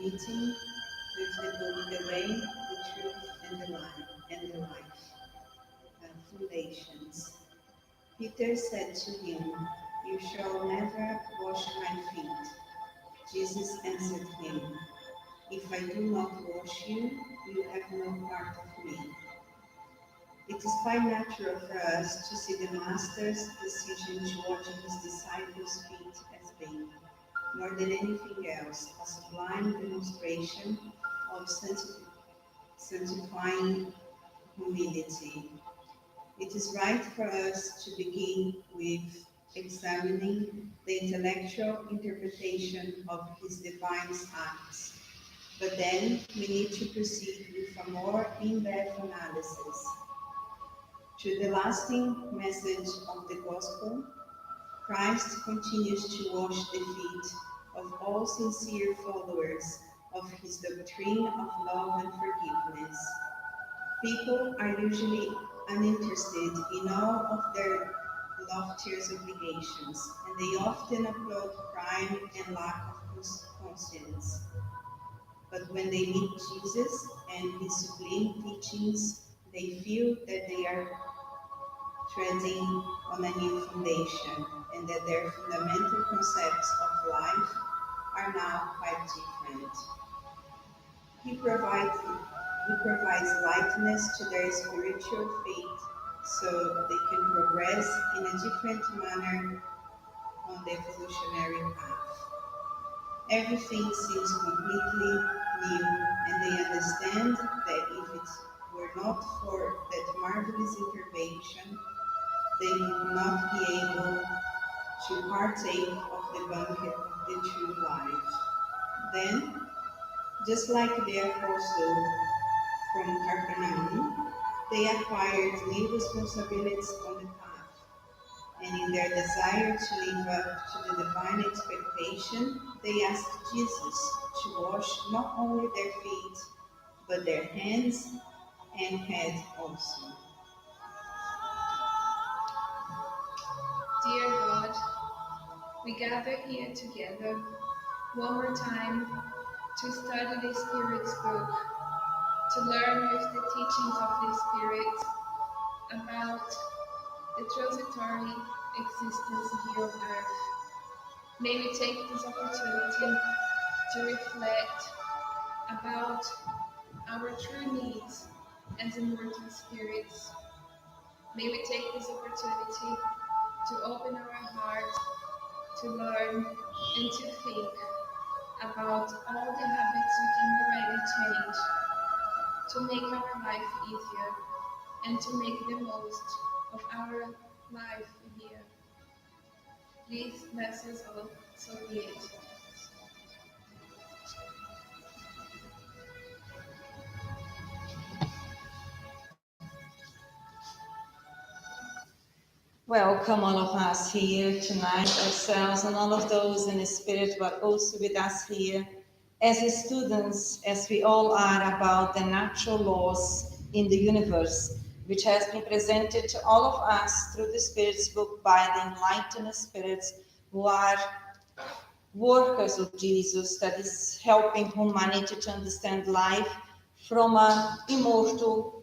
meeting with the book, The Way, the Truth, and the Life, Foundations. Peter said to him, "You shall never wash my feet." Jesus answered him, "If I do not wash you, you have no part of me." It is quite natural for us to see the Master's decision to wash his disciples' feet as being, more than anything else, a sublime demonstration of sanctifying humility. It is right for us to begin with examining the intellectual interpretation of his divine acts, but then we need to proceed with a more in-depth analysis. To the lasting message of the Gospel, Christ continues to wash the feet of all sincere followers of his doctrine of love and forgiveness. People are usually uninterested in all of their loftier obligations, and they often applaud crime and lack of conscience. But when they meet Jesus and his sublime teachings, they feel that they are treading on a new foundation, and that their fundamental concepts of life are now quite different. He provides lightness to their spiritual faith so they can progress in a different manner on the evolutionary path. Everything seems completely new, and they understand that if it were not for that marvelous intervention, they would not be able to partake of the banquet of the true life. Then, just like the apostle from Capernaum, they acquired new responsibilities on the path, and in their desire to live up to the divine expectation, they asked Jesus to wash not only their feet, but their hands and head also. Dear God, we gather here together one more time to study the Spirit's book, to learn with the teachings of the Spirit about the transitory existence here on earth. May we take this opportunity to reflect about our true needs as immortal spirits. May we take this opportunity to open our heart, to learn and to think about all the habits we can already change to make our life easier and to make the most of our life here. Please bless us all, so be it. Welcome all of us here tonight, ourselves and all of those in the spirit, but also with us here as students, as we all are, about the natural laws in the universe, which has been presented to all of us through the Spirit's book by the Enlightened Spirits, who are workers of Jesus, that is helping humanity to understand life from an immortal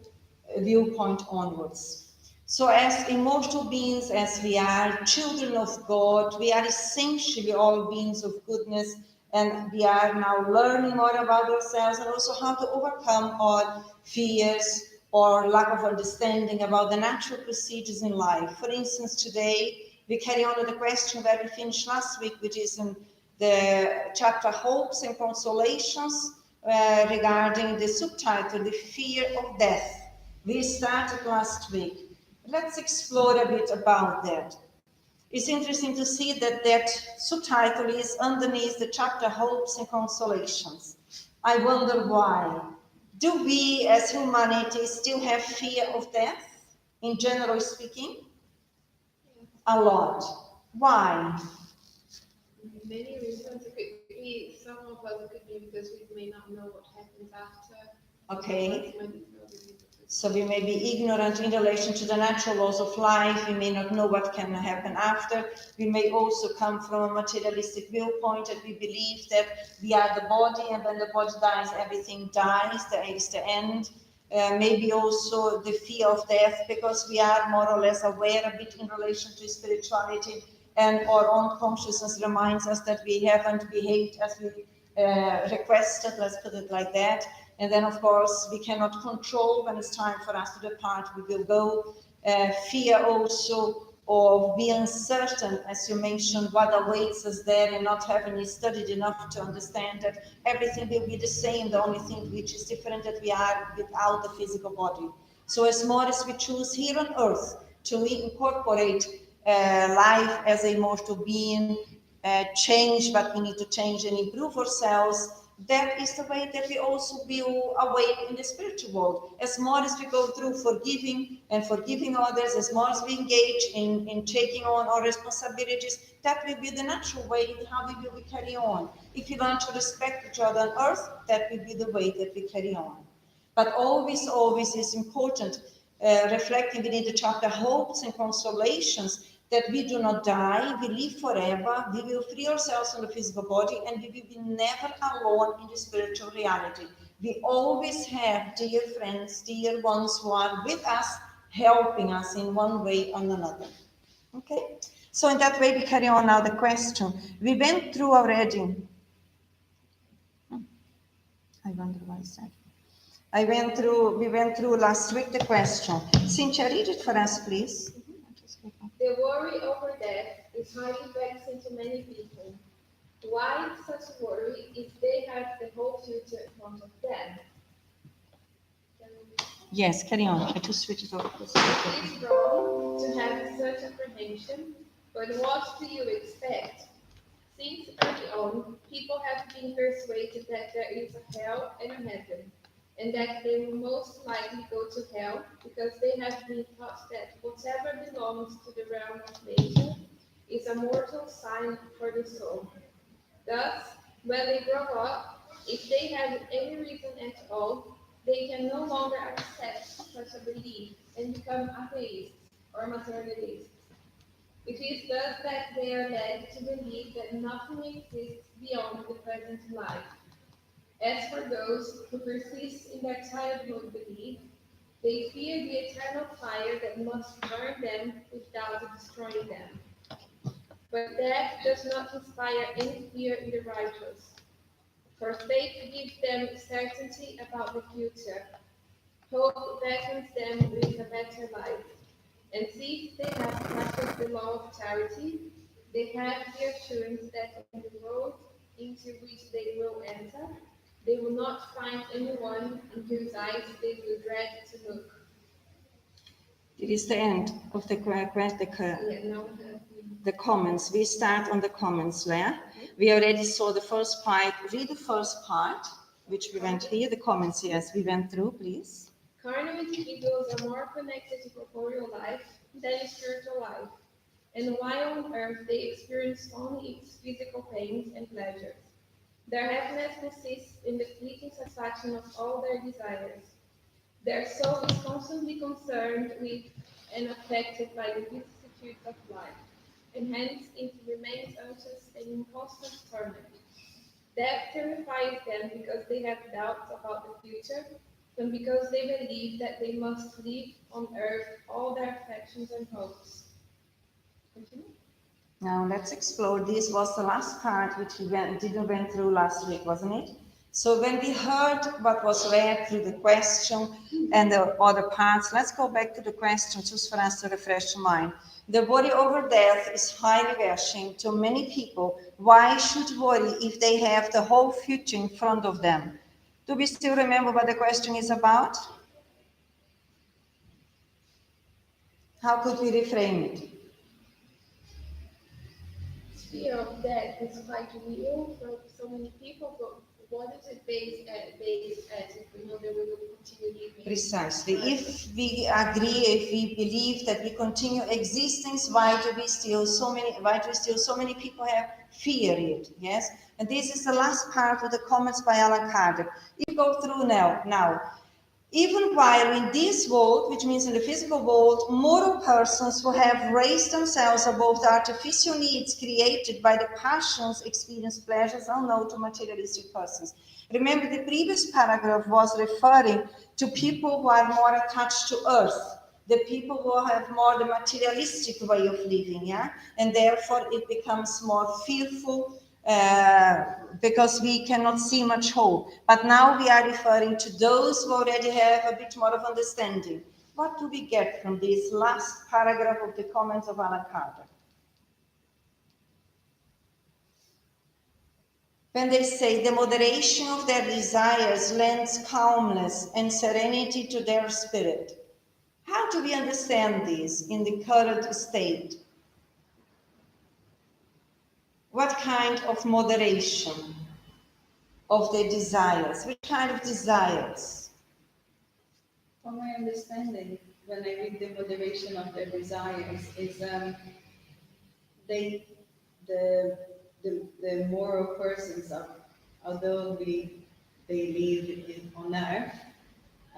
viewpoint onwards. So as immortal beings, as we are children of God, we are essentially all beings of goodness, and we are now learning more about ourselves and also how to overcome our fears or lack of understanding about the natural procedures in life. For instance, today we carry on with the question that we finished last week, which is in the chapter Hopes and Consolations, regarding the subtitle, The Fear of Death. We started last week. Let's explore a bit about that. It's interesting to see that that subtitle is underneath the chapter Hopes and Consolations. I wonder why. Do we as humanity still have fear of death, in general speaking? A lot. Why? Many reasons. It could be, some of us, it could be because we may not know what happens after. Okay? So we may be ignorant in relation to the natural laws of life. We may not know what can happen after. We may also come from a materialistic viewpoint that we believe that we are the body, and when the body dies, everything dies. There is the end. Maybe also the fear of death, because we are more or less aware a bit in relation to spirituality, and our own consciousness reminds us that we haven't behaved as we requested, let's put it like that. And then, of course, we cannot control when it's time for us to depart. We will go. Fear also of being certain, as you mentioned, what awaits us there, and not having studied enough to understand that everything will be the same. The only thing which is different that we are without the physical body. So as more as we choose here on earth to incorporate life as a mortal being, change what we need to change and improve ourselves, that is the way that we also will awake in the spiritual world. As more as we go through forgiving and forgiving others, as more as we engage in taking on our responsibilities, that will be the natural way how we will carry on. If we learn to respect each other on earth, that will be the way that we carry on. But always, always is important, reflecting within the chapter hopes and consolations, that we do not die, we live forever, we will free ourselves from the physical body, and we will be never alone in the spiritual reality. We always have dear friends, dear ones who are with us, helping us in one way or another. Okay? So in that way, we carry on now the question. We went through already. I wonder why is that? We went through last week the question. Cynthia, read it for us, please. The worry over death is highly vexing to many people. Why such worry if they have the whole future in front of them? Yes, carry on. I just switch it off. It is wrong to have such apprehension, but what do you expect? Since early on, people have been persuaded that there is a hell and a heaven, and that they will most likely go to hell because they have been taught that whatever belongs to the realm of nature is a mortal sign for the soul. Thus, when they grow up, if they have any reason at all, they can no longer accept such a belief and become atheists or materialists. It is thus that they are led to believe that nothing exists beyond the present life. As for those who persist in their childhood belief, they fear the eternal fire that must burn them without destroying them. But death does not inspire any fear in the righteous, for faith gives them certainty about the future. Hope beckons them with a better life, and since they have practiced the law of charity, they have the assurance that in the world into which they will enter, they will not find anyone in whose eyes they will dread to look. It is the end of the comments. We start on the comments there. We already saw the first part. Read the first part, which we went here. The comments, yes, we went through, please. Carnal individuals are more connected to corporeal life than spiritual life, and while on earth they experience only its physical pains and pleasures. Their happiness consists in the fleeting satisfaction of all their desires. Their soul is constantly concerned with and affected by the vicissitudes of life, and hence it remains anxious and in constant torment. Death terrifies them because they have doubts about the future, and because they believe that they must live on earth all their affections and hopes. Continue. Now let's explore. This was the last part which we didn't went through last week, wasn't it? So when we heard what was read through the question and the other parts, let's go back to the question just for us to refresh the mind. The worry over death is highly vexing to many people. Why should worry if they have the whole future in front of them? Do we still remember what the question is about? How could we reframe it? Fear of death is quite real for so many people, but what is it based at if we know that we will continue living? Precisely. If we agree, if we believe that we continue existence, why do still so many people have fear it? Yes? And this is the last part of the comments by Allan Kardec. You go through now. Even while in this world, which means in the physical world, moral persons who have raised themselves above the artificial needs created by the passions experience pleasures unknown to materialistic persons. Remember, the previous paragraph was referring to people who are more attached to earth, the people who have more the materialistic way of living, yeah? And therefore it becomes more fearful, because we cannot see much hope. But now we are referring to those who already have a bit more of understanding. What do we get from this last paragraph of the comments of Allan Kardec? When they say the moderation of their desires lends calmness and serenity to their spirit. How do we understand this in the current state? What kind of moderation of their desires? Which kind of desires? From my understanding, when I read the moderation of their desires, is they the moral persons of, although they live on earth,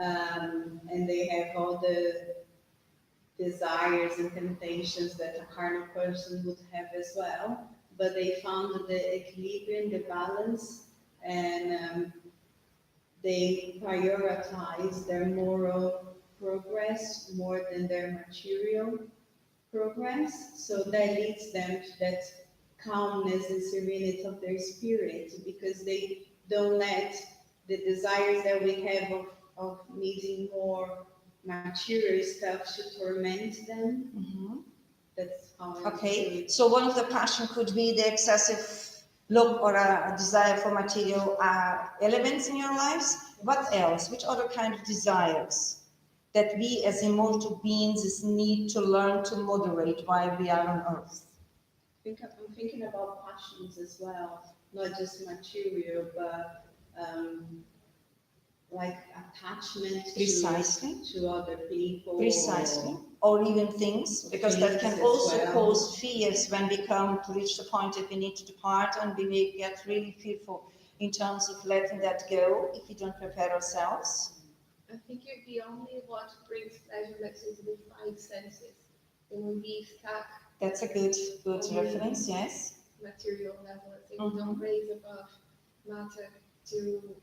and they have all the desires and temptations that a carnal person would have as well, but they found the equilibrium, the balance, and they prioritize their moral progress more than their material progress. So that leads them to that calmness and serenity of their spirit, because they don't let the desires that we have of needing more material stuff to torment them. Mm-hmm. That's how I Okay, see it. so one of the passion could be the excessive love or a desire for material elements in your lives. What else? Which other kind of desires that we as immortal beings need to learn to moderate while we are on earth? I'm thinking about passions as well, not just material, but like attachment Precisely. to other people. Precisely. Or even things, because that can Things as also well. cause fears when we come to reach the point that we need to depart, and we may get really fearful in terms of letting that go if we don't prepare ourselves. I think you're the only what brings pleasure that is the five senses. It will be stuck That's a good reference, yes. material level. I think Mhm. we don't raise above matter to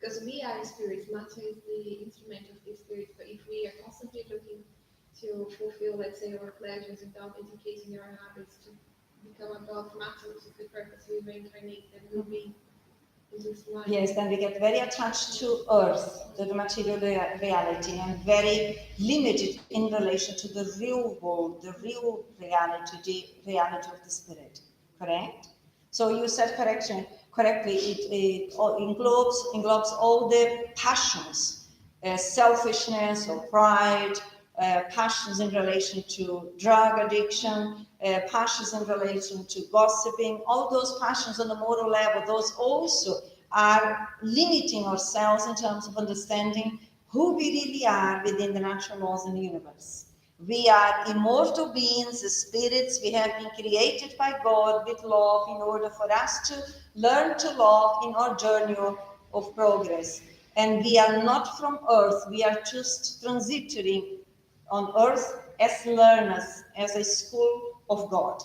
because we are spirits. Matter is the instrument of the spirit. But if we are constantly looking to fulfill, let's say, our pleasures without educating our habits to become above matter, which is the purpose we reincarnate, then we'll be in this life. Yes, then we get very attached to earth, to the material reality, and very limited in relation to the real world, the real reality, the reality of the spirit. Correct? So you said correctly, it all englobes all the passions, selfishness or pride, passions in relation to drug addiction, passions in relation to gossiping, all those passions on the moral level, those also are limiting ourselves in terms of understanding who we really are within the natural laws in the universe. We are immortal beings, spirits. We have been created by God with love in order for us to learn to love in our journey of progress. And we are not from earth. We are just transitory on earth as learners, as a school of God.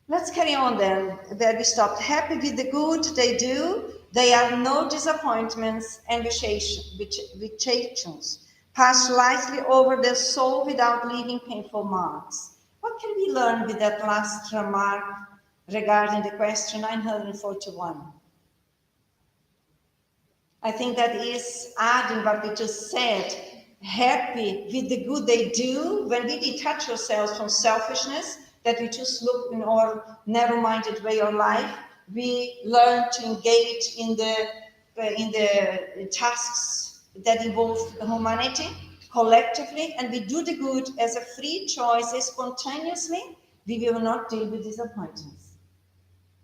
Let's carry on then, where we stopped. Happy with the good they do. They are no disappointments and vexations. Pass lightly over their soul without leaving painful marks. What can we learn with that last remark regarding the question 941? I think that is adding what we just said. Happy with the good they do. When we detach ourselves from selfishness, that we just look in our narrow-minded way of life, we learn to engage in the tasks that involve humanity collectively, and we do the good as a free choice, spontaneously. We will not deal with disappointments.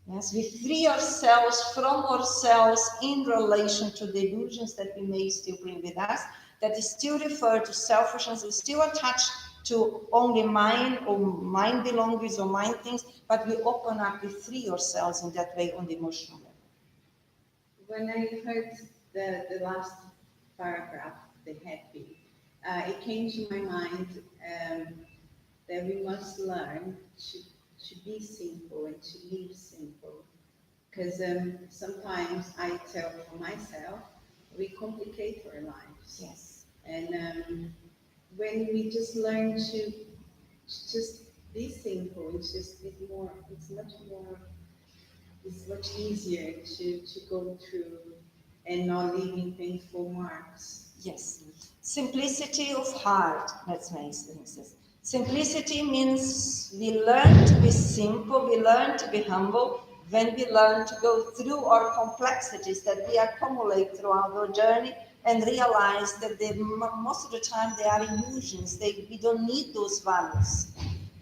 Yes, we free ourselves from ourselves in relation to the illusions that we may still bring with us, that is still referred to selfishness, is still attached to only mine or mine belongings or mine things, but we open up, we free ourselves in that way on the emotional level. When I heard the last paragraph, the happy, it came to my mind that we must learn to be simple and to live simple. Because sometimes I tell for myself, we complicate our lives. Yes. And when we just learn to just be simple, it's much easier to go through and not leaving painful marks. Yes. Simplicity of heart, let's make this. Simplicity means we learn to be simple, we learn to be humble when we learn to go through our complexities that we accumulate throughout our journey and realize that most of the time they are illusions. We don't need those values.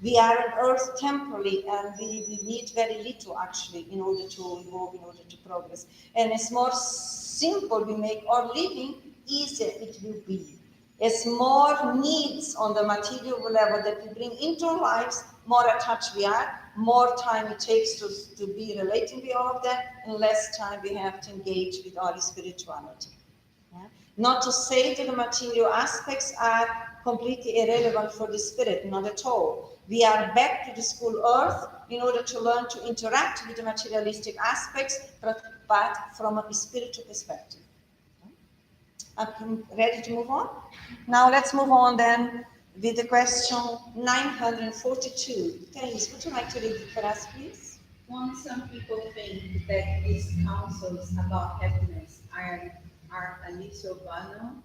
We are on earth temporarily and we need very little actually in order to evolve, in order to progress. And it's more simple we make our living, easier it will be. As more needs on the material level that we bring into our lives, more attached we are, more time it takes to be relating with all of that, and less time we have to engage with our spirituality. Yeah? Not to say that the material aspects are completely irrelevant for the spirit, not at all. We are back to the school earth in order to learn to interact with the materialistic aspects, but from a spiritual perspective. I'm ready to move on? Now let's move on then with the question 942. Thais, would you like to read it for us, please? Some people think that these counsels about happiness are a little banal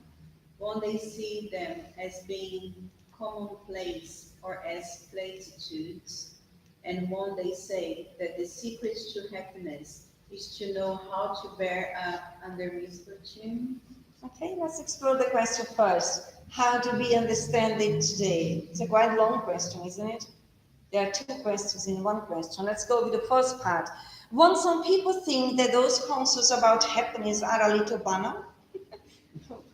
when they see them as being commonplace or as platitudes, and when they say that the secret to happiness is to know how to bear up under misfortune. Okay, let's explore the question first. How do we understand it today? It's a quite long question, isn't it? There are two questions in one question. Let's go with the first part. When some people think that those concepts about happiness are a little banal,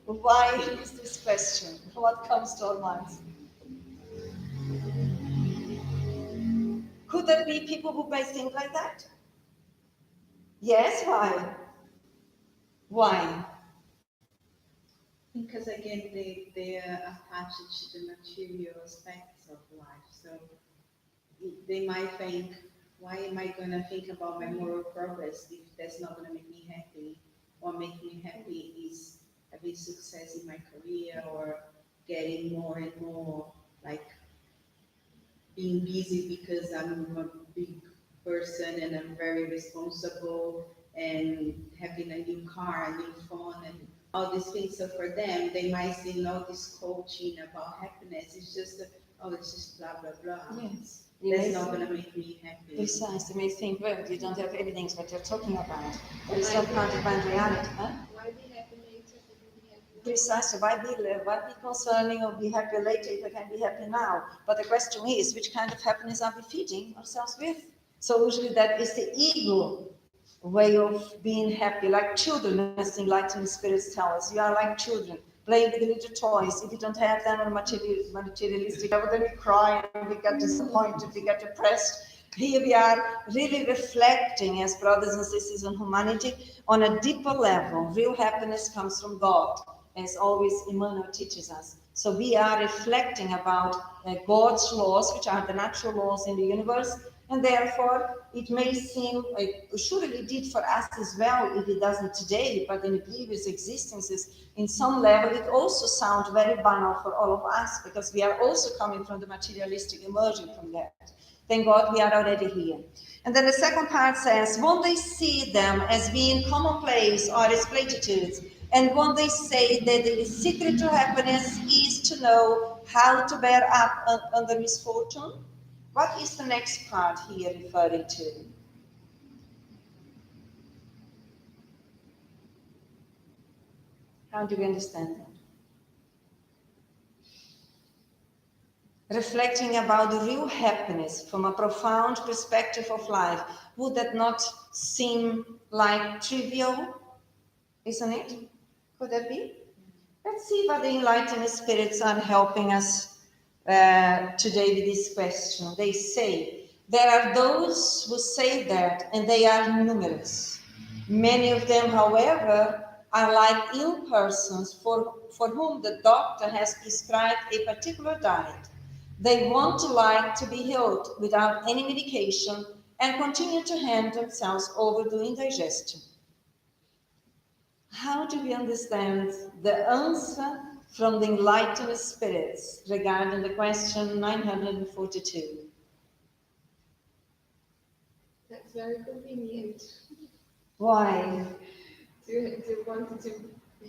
why is this question? What comes to our minds? Could there be people who may think like that? Yes, why? Why? Because again, they are attached to the material aspects of life. So they might think, why am I going to think about my moral progress if that's not going to make me happy? What makes me happy is having success in my career or getting more and more, like being busy because I'm a big person and I'm very responsible and having a new car, a new phone, and all these things. So for them, they might see, no, this coaching about happiness is just, it's just blah, blah, blah. Yes. That's not going to make me happy. Besides, they may think, well, you don't have evidence what you're talking about. But it's not counterfeit reality. Huh? Why be happy later if you be happy now? Precisely. Why be concerning or be happy later if I can be happy now? But the question is, which kind of happiness are we feeding ourselves with? So usually that is the ego way of being happy, like children, as the Enlightened Spirits tell us. You are like children, playing with the little toys. If you don't have them on materialistic level, then we cry and we get disappointed, we get depressed. Here we are really reflecting as brothers and sisters in humanity on a deeper level. Real happiness comes from God, as always Emmanuel teaches us. So we are reflecting about God's laws, which are the natural laws in the universe, and therefore it may seem, it surely did for us as well, if it doesn't today, but in previous existences, in some level, it also sounds very banal for all of us, because we are also coming from the materialistic, emerging from that. Thank God we are already here. And then the second part says, when they see them as being commonplace or as platitudes, and when they say that the secret to happiness is to know how to bear up under misfortune, what is the next part here referring to? How do we understand that? Reflecting about the real happiness from a profound perspective of life, would that not seem like trivial? Isn't it? Could that be? Let's see what the Enlightened Spirits are helping us today with this question. They say, there are those who say that, and they are numerous. Many of them, however, are like ill persons for whom the doctor has prescribed a particular diet. They want to like to be healed without any medication and continue to hand themselves over to indigestion. How do we understand the answer from the Enlightened Spirits regarding the question 942? That's very convenient. Why? To want to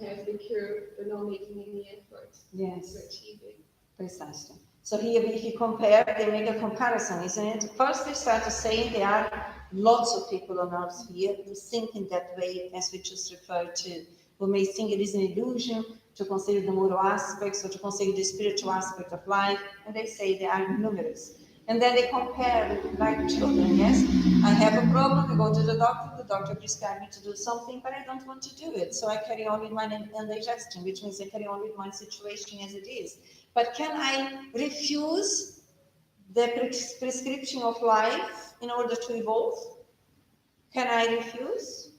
have the cure, but not making any effort Yes. to achieve it. Precisely. So here, if you compare, they make a comparison, isn't it? First, they start to say there are lots of people on earth here who think in that way, as we just referred to, who may think it is an illusion to consider the moral aspects or to consider the spiritual aspect of life, and they say they are numerous. And then they compare like children, yes? I have a problem, I go to the doctor prescribes me to do something, but I don't want to do it. So I carry on with my indigestion, which means I carry on with my situation as it is. But can I refuse the prescription of life in order to evolve? Can I refuse?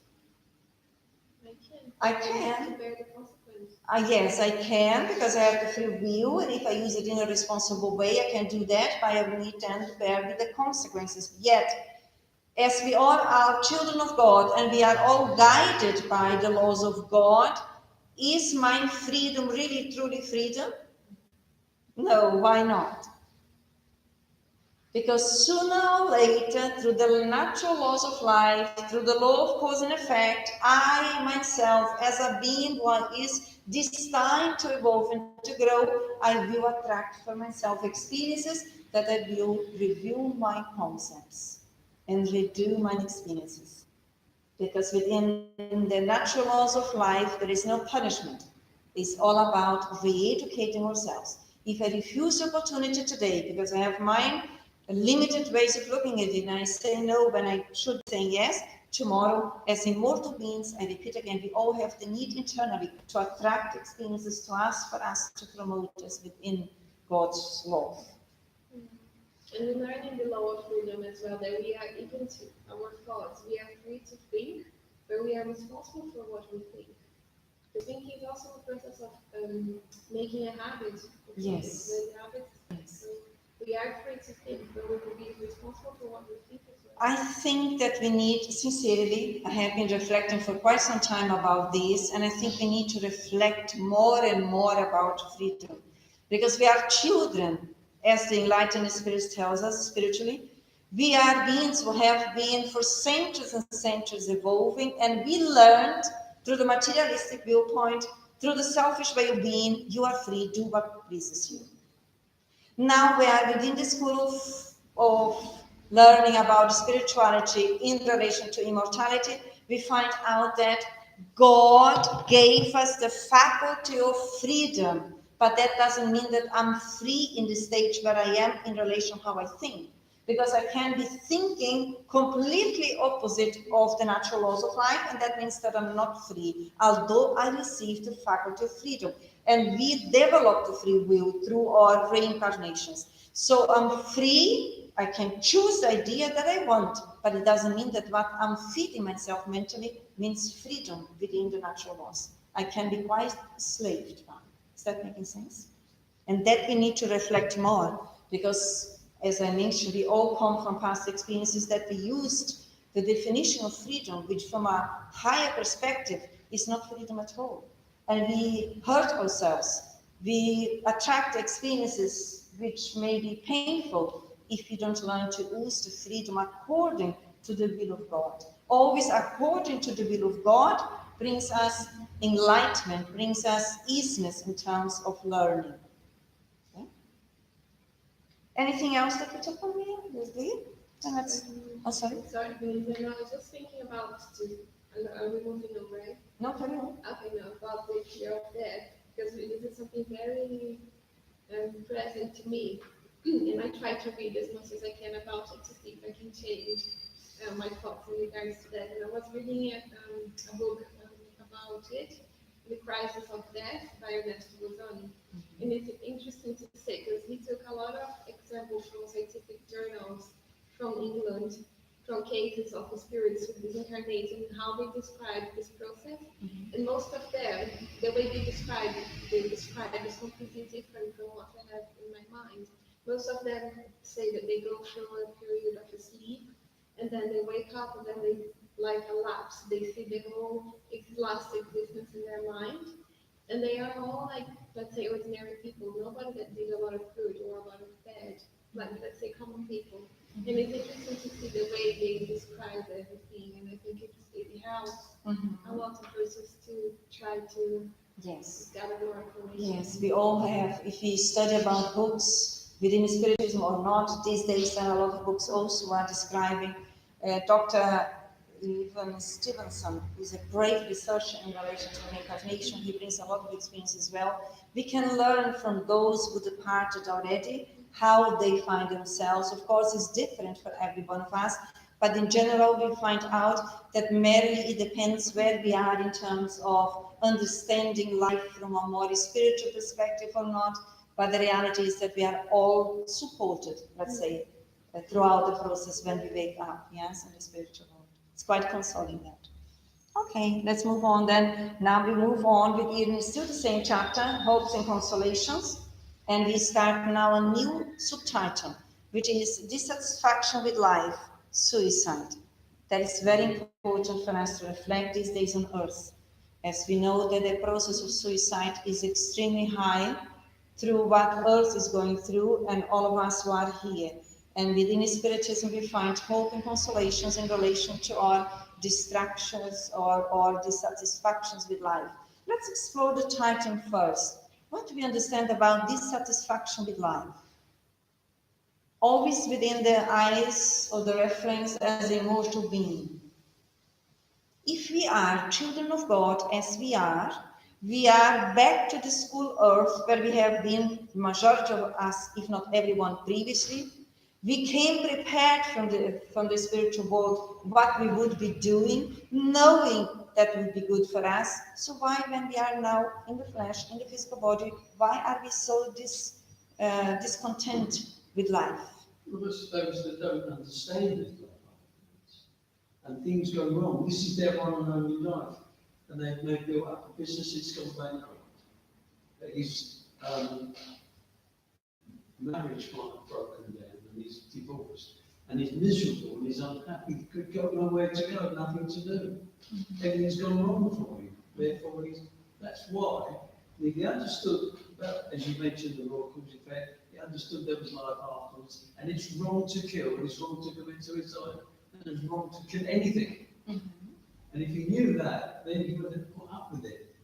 I can. To bear the consequence. Yes, I can, because I have the free will, and if I use it in a responsible way, I can do that, but I will need then to bear with the consequences. Yet, as we all are children of God, and we are all guided by the laws of God, is my freedom really truly freedom? No, why not? Because sooner or later, through the natural laws of life, through the law of cause and effect, I myself, as a being who is destined to evolve and to grow, I will attract for myself experiences that I will review my concepts and redo my experiences. Because within the natural laws of life, there is no punishment. It's all about re-educating ourselves. If I refuse the opportunity today because I have mine limited ways of looking at it, and I say no when I should say yes, tomorrow, as immortal beings, I repeat again, we all have the need internally to attract experiences to us, for us to promote us within God's law. And we learn in the law of freedom as well that we are, even to our thoughts, we are free to think, but we are responsible for what we think. The thinking is also a process of making a habit. Yes. The habit. Yes. So we are free to think, but we will be responsible for what we think as well. I think that we need, sincerely, I have been reflecting for quite some time about this, and I think we need to reflect more and more about freedom. Because we are children, as the Enlightened Spirits tells us spiritually. We are beings who have been for centuries and centuries evolving, and we learned through the materialistic viewpoint, through the selfish way of being, you are free, do what pleases you. Now we are within the school of learning about spirituality in relation to immortality. We find out that God gave us the faculty of freedom, but that doesn't mean that I'm free in the stage where I am in relation to how I think. Because I can be thinking completely opposite of the natural laws of life, and that means that I'm not free, although I received the faculty of freedom. And we develop the free will through our reincarnations. So I'm free, I can choose the idea that I want, but it doesn't mean that what I'm feeding myself mentally means freedom within the natural laws. I can be quite enslaved by. Is that making sense? And that we need to reflect more, because as I mentioned, we all come from past experiences that we used the definition of freedom, which from a higher perspective is not freedom at all. And we hurt ourselves. We attract experiences which may be painful if we don't learn to use the freedom according to the will of God. Always according to the will of God brings us enlightenment, brings us easiness in terms of learning. Anything else that you took from me? And that's, oh, sorry. Sorry, I was just thinking about, are we moving on, right? No, carry on. Okay, no, about the fear of death, because this is something very present to me, and I try to read as much as I can about it to see if I can change my thoughts in regards to that. And I was reading a book about it, The Crisis of Death by Ernesto Bozoni. And it's interesting to say because he took a lot of examples from scientific journals from England from cases of the spirits who disincarnate and how they describe this process. And most of them, the way they describe is completely different from what I have in my mind. Most of them say that they go through a period of sleep, and then they wake up, and then they, like a lapse, they see the whole last existence in their mind. And they are all like, let's say, ordinary people, nobody that did a lot of good or a lot of bad, like, let's say, common people. And it's interesting to see the way they describe everything, and I think it helps a lot of persons to try to Yes. gather more information. Yes, we all have, if we study about books within Spiritism or not, these days there are a lot of books also are describing. Dr. Even Stevenson is a great researcher in relation to reincarnation. He brings a lot of experience as well. We can learn from those who departed already, how they find themselves. Of course, it's different for every one of us, but in general, we find out that merely it depends where we are in terms of understanding life from a more spiritual perspective or not. But the reality is that we are all supported, let's say, throughout the process when we wake up, yes, in the spiritual world. It's quite consoling that. Okay, let's move on then. Now we move on with even still the same chapter, Hopes and Consolations. And we start now a new subtitle, which is Dissatisfaction with Life, Suicide. That is very important for us to reflect these days on earth. As we know that the process of suicide is extremely high through what earth is going through and all of us who are here. And within Spiritism, we find hope and consolations in relation to our distractions or dissatisfactions with life. Let's explore the title first. What do we understand about dissatisfaction with life? Always within the eyes or the reference as a mortal being. If we are children of God, as we are back to the school earth where we have been, majority of us, if not everyone previously. We came prepared from the spiritual world what we would be doing, knowing that would be good for us. So why, when we are now in the flesh, in the physical body, why are we so discontent with life? Well, those that don't understand it, and things go wrong. This is their one and only life, and they may build up a business. It's gone bankrupt. His marriage might have broken down, and he's divorced, and he's miserable, and he's unhappy. He could go nowhere to go, nothing to do. Everything's gone wrong for him. Therefore, that's why he understood, as you mentioned, the Royal Cause effect. He understood there was life afterwards, and it's wrong to kill, and it's wrong to commit suicide, and it's wrong to kill anything. And if he knew that, then he would have put up with it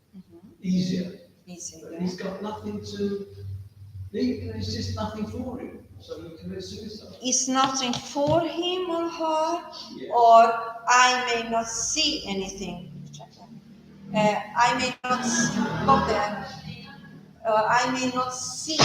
easier. But he's got nothing to. It's just nothing for him, so he commits suicide. It's nothing for him or her, Yes. or I may not see anything. I may not I may not see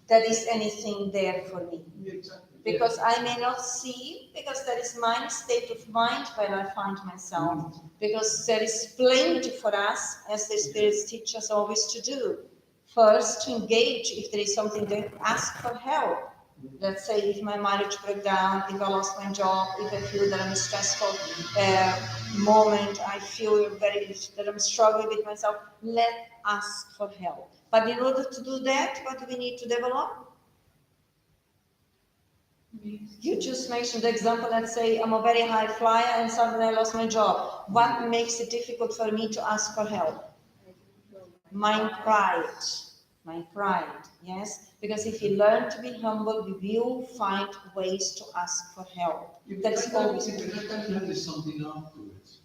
there is anything there for me. Exactly. Because I may not see, because that is my state of mind where I find myself. Because there is plenty for us, as the spirits teach us always to do. First, to engage if there is something there, ask for help. Let's say if my marriage broke down, if I lost my job, if I feel that I'm in a stressful moment, I feel that I'm struggling with myself, let's ask for help. But in order to do that, what do we need to develop? You just mentioned the example, let's say I'm a very high flyer and suddenly I lost my job. What makes it difficult for me to ask for help? My pride, yes? Because if we learn to be humble, we will find ways to ask for help. That's always They don't notice something afterwards.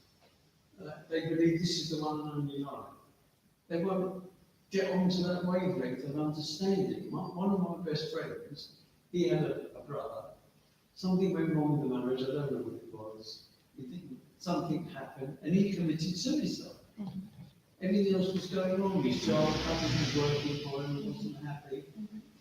They believe this is the one and only life. They won't get onto that wavelength of understanding. One of my best friends, he had a brother. Something went wrong with the marriage. I don't know what it was. Something happened, and he committed suicide. Everything else was going wrong. His job, nothing was working for him. He wasn't happy.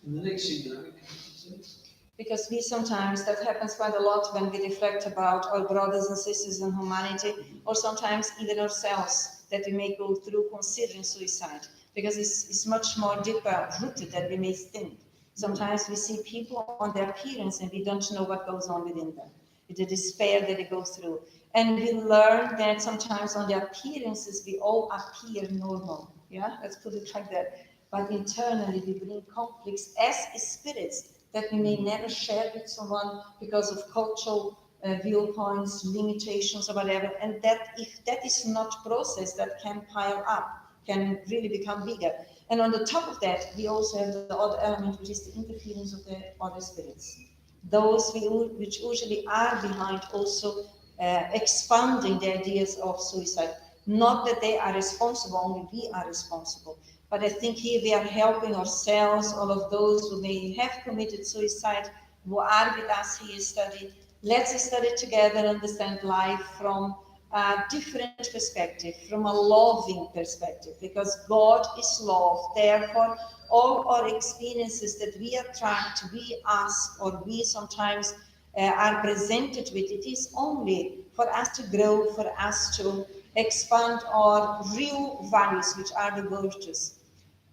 And the next thing you know, he committed suicide. Because we sometimes, that happens quite a lot when we reflect about our brothers and sisters in humanity, or sometimes even ourselves, that we may go through considering suicide. Because it's much more deeper rooted than we may think. Sometimes we see people on their appearance and we don't know what goes on within them. with the despair that they go through. And we learn that sometimes on the appearances, we all appear normal. Yeah, let's put it like that. But internally, we bring conflicts as spirits that we may never share with someone because of cultural viewpoints, limitations, or whatever. And that if that is not processed, that can pile up, can really become bigger. And on the top of that, we also have the other element, which is the interference of the other spirits. Those which usually are behind also expanding the ideas of suicide. Not that they are responsible, only we are responsible. But I think here we are helping ourselves, all of those who may have committed suicide, who are with us here studying. Let's study together, understand life from a different perspective, from a loving perspective, because God is love. Therefore, all our experiences that we attract, we ask, or we sometimes are presented with, it is only for us to grow, for us to expand our real values, which are the virtues.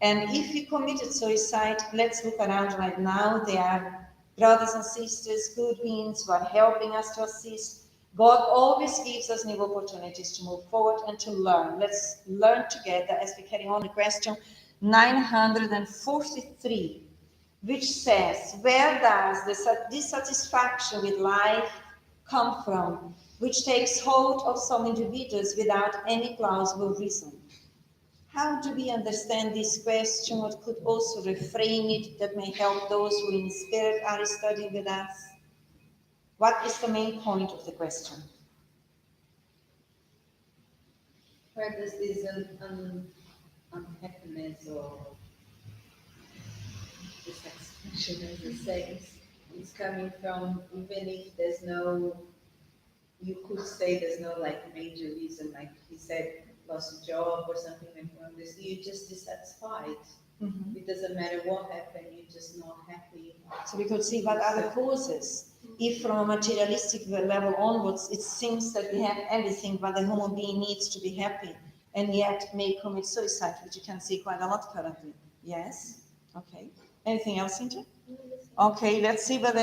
And if we committed suicide, let's look around right now. There are brothers and sisters, good beings who are helping us to assist. God always gives us new opportunities to move forward and to learn. Let's learn together as we carry on the question 943, which says, where does the dissatisfaction with life come from, which takes hold of some individuals without any plausible reason? How do we understand this question? What could also reframe it that may help those who in spirit are studying with us? What is the main point of the question? Where does this unhappiness or dissatisfaction, as it says, is coming from, even if there's no, you could say there's no like major reason, like he said, lost a job or something like this, you're just dissatisfied. Mm-hmm. It doesn't matter what happened, you're just not happy. So we could see what are the causes. If from a materialistic level onwards, it seems that we have everything, but the human being needs to be happy, and yet may commit suicide, which you can see quite a lot currently. Yes? Okay. Anything else, Cynthia? Okay, let's see what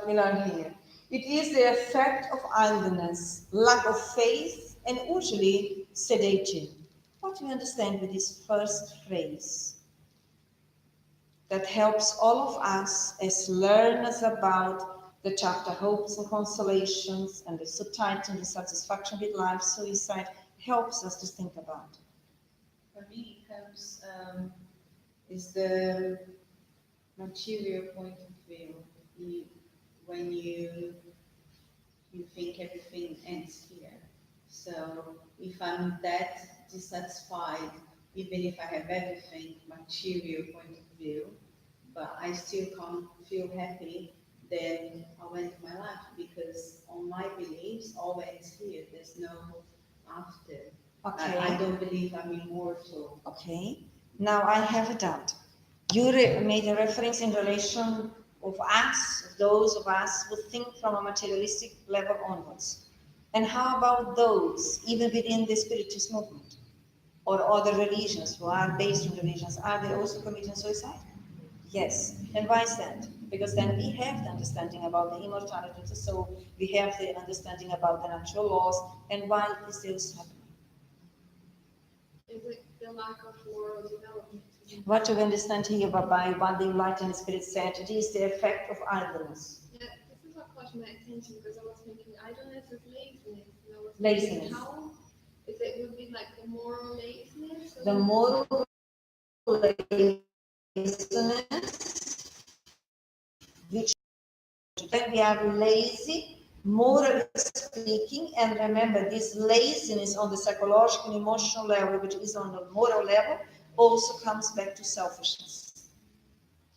we learn here. It is the effect of idleness, lack of faith, and usually sedating. What do you understand with this first phrase? That helps all of us as learners about the chapter Hopes and Consolations and the subtitle Dissatisfaction with Life, Suicide, helps us to think about. For me, it comes, is the material point of view. When you think everything ends here. So if I'm that dissatisfied, even if I have everything, material point of view, but I still can't feel happy, then I'll end my life, because on my beliefs, all ends here. There's no after. Okay. I don't believe I'm immortal. Okay. Now I have a doubt. You made a reference in relation of us, those of us who think from a materialistic level onwards. And how about those, even within the Spiritist movement or other religions who are based on religions, are they also committing suicide? Yes. And why is that? Because then we have the understanding about the immortality of the soul, we have the understanding about the natural laws, and why is this happening? Is it the lack of moral development? What you understand here by what the Enlightened Spirits said, it is the effect of idleness. Yeah, this is what caught my attention, because I was thinking idleness is laziness. And I was Laziness. thinking, how is it would be like the moral laziness? The moral laziness, which when we are lazy, morally speaking, and remember this laziness on the psychological and emotional level, which is on the moral level, also comes back to selfishness.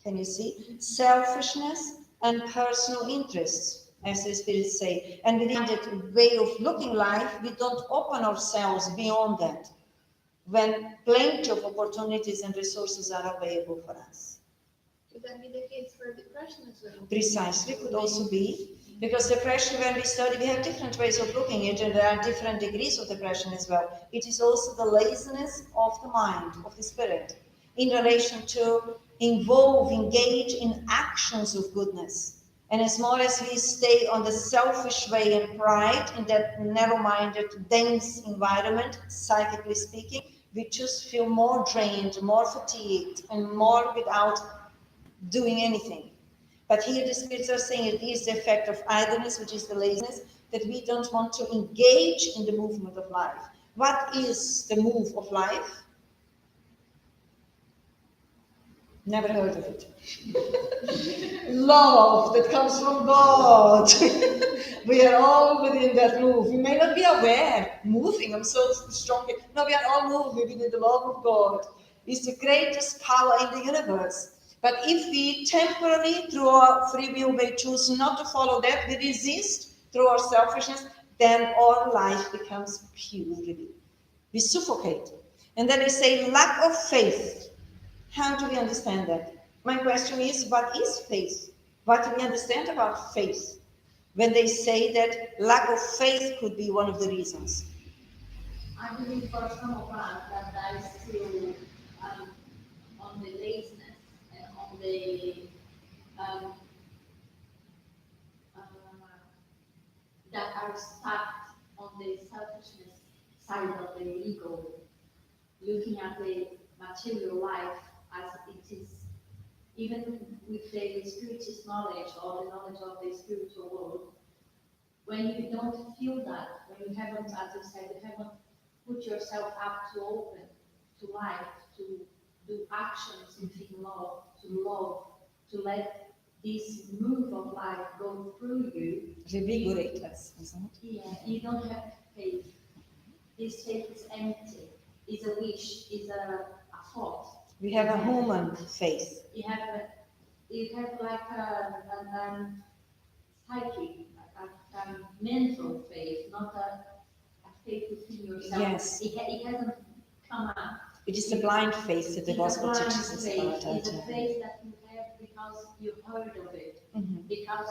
Can you see? Selfishness and personal interests, as the spirits say. And within that way of looking life, we don't open ourselves beyond that, when plenty of opportunities and resources are available for us. Could that be the case for depression as well? Precisely, could also be. Because depression, when we study, we have different ways of looking at it, and there are different degrees of depression as well. It is also the laziness of the mind, of the spirit, in relation to engage in actions of goodness. And as more as we stay on the selfish way and pride in that narrow-minded, dense environment, psychically speaking, we just feel more drained, more fatigued, and more without doing anything. But here the spirits are saying it is the effect of idleness, which is the laziness, that we don't want to engage in the movement of life. What is the move of life? Never heard of it. Love that comes from God. We are all within that move. We may not be aware, moving, I'm so strong. No, we are all moving within the love of God. It's the greatest power in the universe. But if we temporarily, through our free will, may choose not to follow that, we resist through our selfishness, then our life becomes purely. We suffocate. And then they say lack of faith. How do we understand that? My question is, what is faith? What do we understand about faith? When they say that lack of faith could be one of the reasons. I believe for some of us that is still on the laziness and on the that are stuck on the selfishness side of the ego, looking at the material life as it is, even with the spiritist knowledge or the knowledge of the spiritual world. When you don't feel that, when you haven't, as you said, you haven't put yourself up to open to life, to do actions in love, to let this move of life go through you. Revigorate us, isn't it? Yeah, you don't have faith. This faith is empty, is a wish, is a thought. We have a human faith. You have like a psychic, a mental faith, not a faith within yourself. Yes. It hasn't come up. It is the blind faith that the gospel teaches us about. It's a faith that you have because you heard of it, because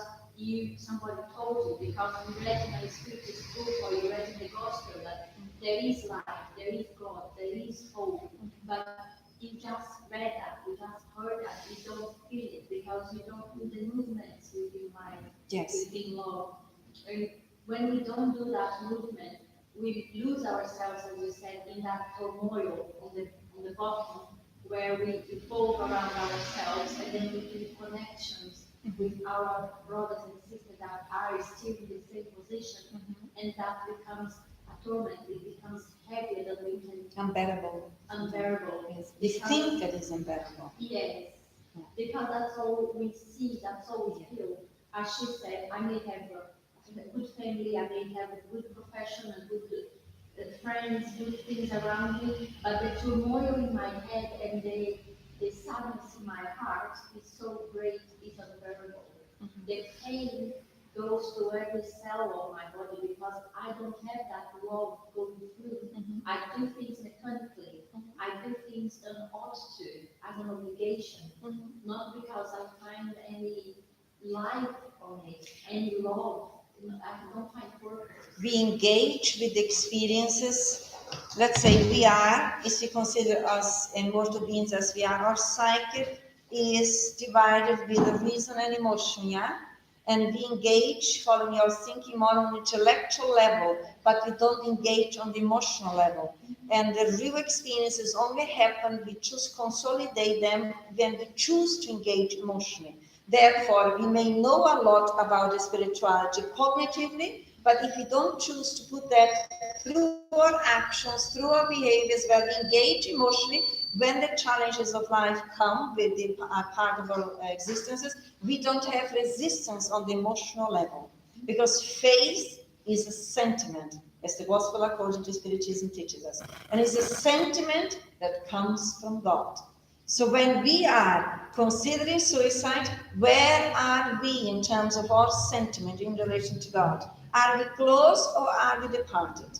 somebody told you, because you read in a spiritist book or you read in the gospel that there is life, there is God, there is hope, but you just read that, you just heard that, you don't feel it because you don't do the movements within mind, within love. And when we don't do that movement, we lose ourselves, as we said, in that turmoil on the bottom, where we revolve around ourselves, and then we do connections with our brothers and sisters that are still in the same position, and that becomes a torment. It becomes heavier than we can. Unbearable. Yes. We think that is unbearable. Yes. Because that's all we see, that's all we feel. As she said, I may have a good family, I may have a good profession, and good friends, good things around me, but the turmoil in my head and the sadness in my heart is so great, it's unbearable. The pain goes to every cell of my body because I don't have that love going through. I do things mechanically. I do things that I ought to, as an obligation, not because I find any life on it, any love. I don't find purpose. We engage with the experiences. Let's say we are, if we consider us immortal beings as we are, our psyche is divided with the reason and emotion, yeah? And we engage following our thinking more on intellectual level, but we don't engage on the emotional level. And the real experiences only happen, we just consolidate them when we choose to engage emotionally. Therefore, we may know a lot about the spirituality cognitively, but if we don't choose to put that through our actions, through our behaviors, where we engage emotionally, when the challenges of life come with the part of our existences, we don't have resistance on the emotional level. Because faith is a sentiment, as the Gospel according to Spiritism teaches us. And it's a sentiment that comes from God. So when we are considering suicide, where are we in terms of our sentiment in relation to God? Are we close or are we departed?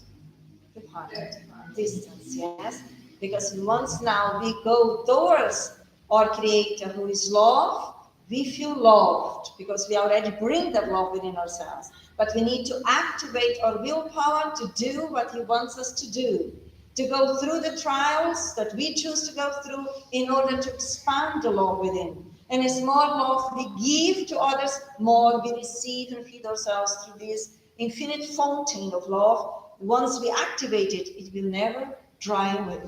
Departed. Distance, yes? Because once now we go towards our Creator who is love, we feel loved because we already bring that love within ourselves. But we need to activate our willpower to do what He wants us to do. To go through the trials that we choose to go through in order to expand the love within. And as more love we give to others, more we receive and feed ourselves through this infinite fountain of love. Once we activate it, it will never dry away.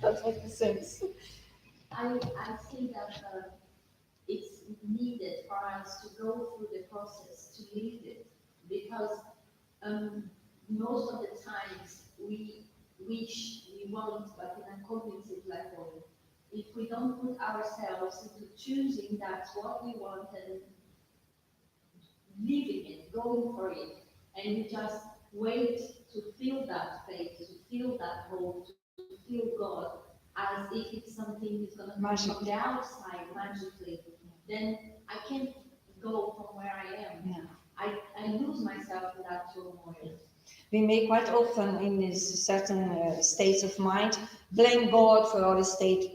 Does that make sense? I see that it's needed for us to go through the process to lead it, because most of the times we wish, we want, but in a cognitive level, if we don't put ourselves into choosing that's what we want and living it, going for it, and we just wait to feel that faith, to feel that hope, to feel God, as if it's something that's going to come from the outside magically, then I can't go from where I am. Yeah. I lose myself in that turmoil. We may quite often, in these certain states of mind, blame God for our state,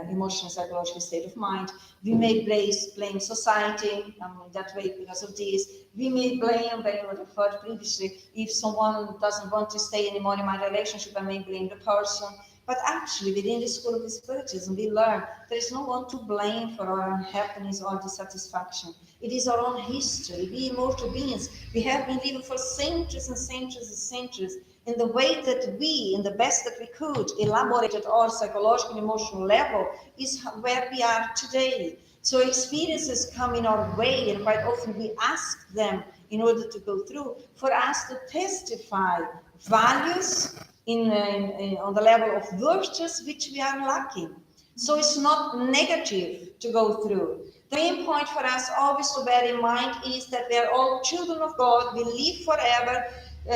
emotional, psychological state of mind. We may blame society that way because of this. We may blame, when you referred previously, if someone doesn't want to stay anymore in my relationship, I may blame the person. But actually, within the school of Spiritism, we learn there is no one to blame for our unhappiness or dissatisfaction. It is our own history. We immortal beings, we have been living for centuries and centuries and centuries in the way that we, in the best that we could, elaborated our psychological and emotional level is where we are today. So experiences come in our way, and quite often we ask them in order to go through for us to testify values on the level of virtues which we are lacking. So it's not negative to go through. The main point for us always to bear in mind is that we are all children of God, we live forever.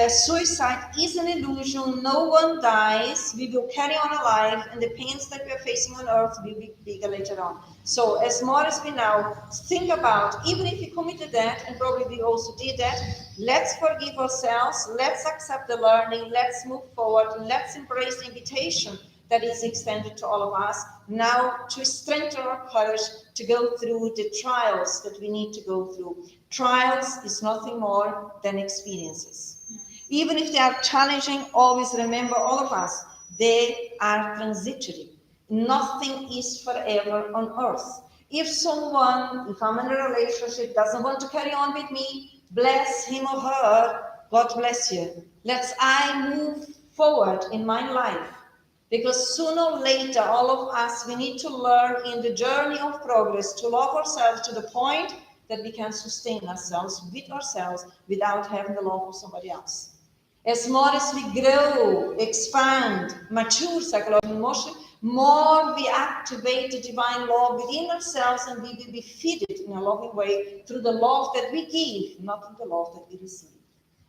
Suicide is an illusion, no one dies, we will carry on alive, and the pains that we are facing on earth will be bigger later on. So as more as we now think about, even if we committed that, and probably we also did that, let's forgive ourselves, let's accept the learning, let's move forward, and let's embrace the invitation that is extended to all of us now to strengthen our courage to go through the trials that we need to go through. Trials is nothing more than experiences. Even if they are challenging, always remember, all of us, they are transitory. Nothing is forever on earth. If someone, if I'm in a relationship, doesn't want to carry on with me, bless him or her, God bless you. I move forward in my life. Because sooner or later, all of us, we need to learn in the journey of progress to love ourselves to the point that we can sustain ourselves with ourselves without having the love of somebody else. As more as we grow, expand, mature psychologically and emotionally, more we activate the divine law within ourselves, and we will be fitted in a loving way through the love that we give, not through the love that we receive.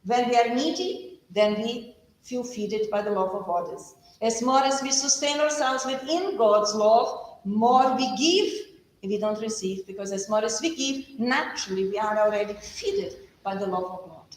When we are needy, then we feel fitted by the love of others. As more as we sustain ourselves within God's love, more we give and we don't receive, because as more as we give, naturally we are already fitted by the love of God.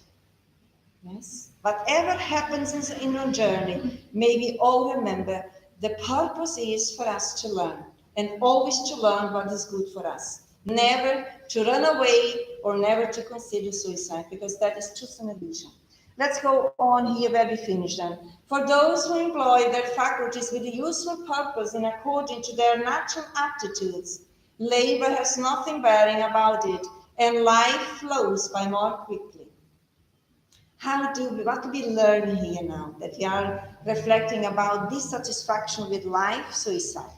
Yes? Whatever happens in our journey, may we all remember the purpose is for us to learn, and always to learn what is good for us. Never to run away or never to consider suicide, because that is just an illusion. Let's go on here where we finish then. For those who employ their faculties with a useful purpose and according to their natural aptitudes, labor has nothing bearing about it, and life flows by more quickly. What do we learn here now that we are reflecting about dissatisfaction with life, suicide?